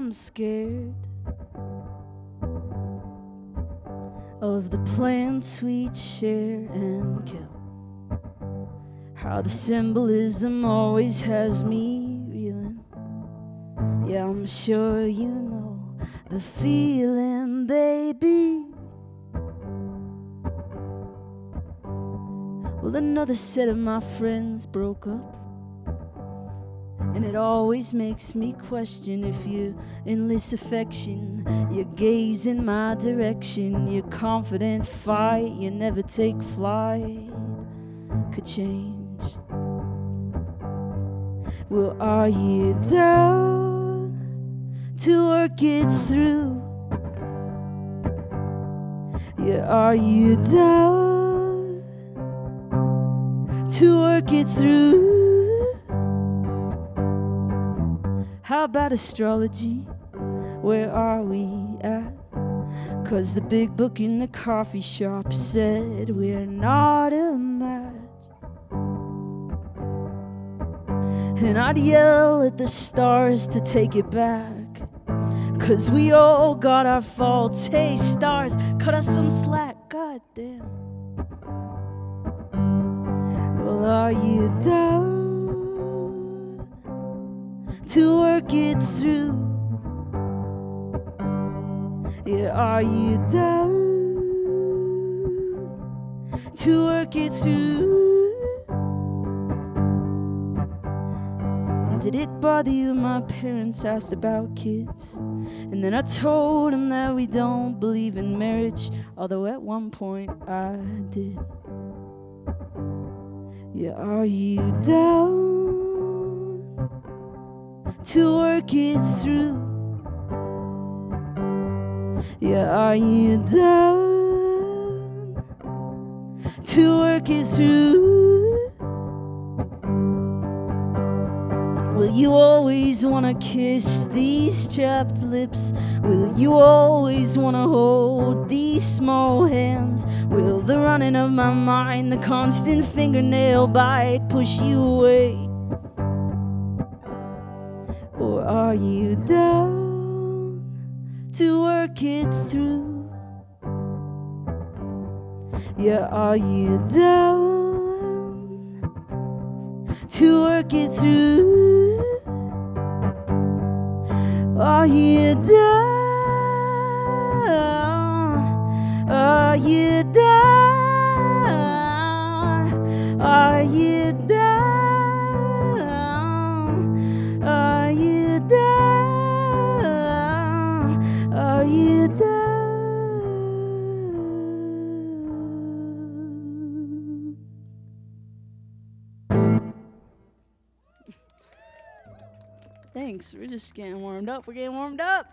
I'm scared of the plants we share and kill. How the symbolism always has me reeling. Yeah, I'm sure you know the feeling, baby. Well, another set of my friends broke up, and it always makes me question if you enlist affection, your gaze in my direction, your confident fight, you never take flight, could change. Well, are you down to work it through? Yeah, are you down to work it through? How about astrology? Where are we at? 'Cause the big book in the coffee shop said we're not a match. And I'd yell at the stars to take it back, 'cause we all got our faults. Hey stars, cut us some slack, goddamn. Well, are you down to work it through? Yeah, are you down to work it through? Did it bother you my parents asked about kids? And then I told them that we don't believe in marriage, although at one point I did. Yeah, are you down to work it through? Yeah, are you down to work it through? Will you always wanna kiss these chapped lips? Will you always wanna hold these small hands? Will the running of my mind, the constant fingernail bite push you away? Or are you down to work it through? Yeah, are you down to work it through? Are you down? Are you down? Are you down? Are you down? Are you down? Thanks, we're just getting warmed up. We're getting warmed up.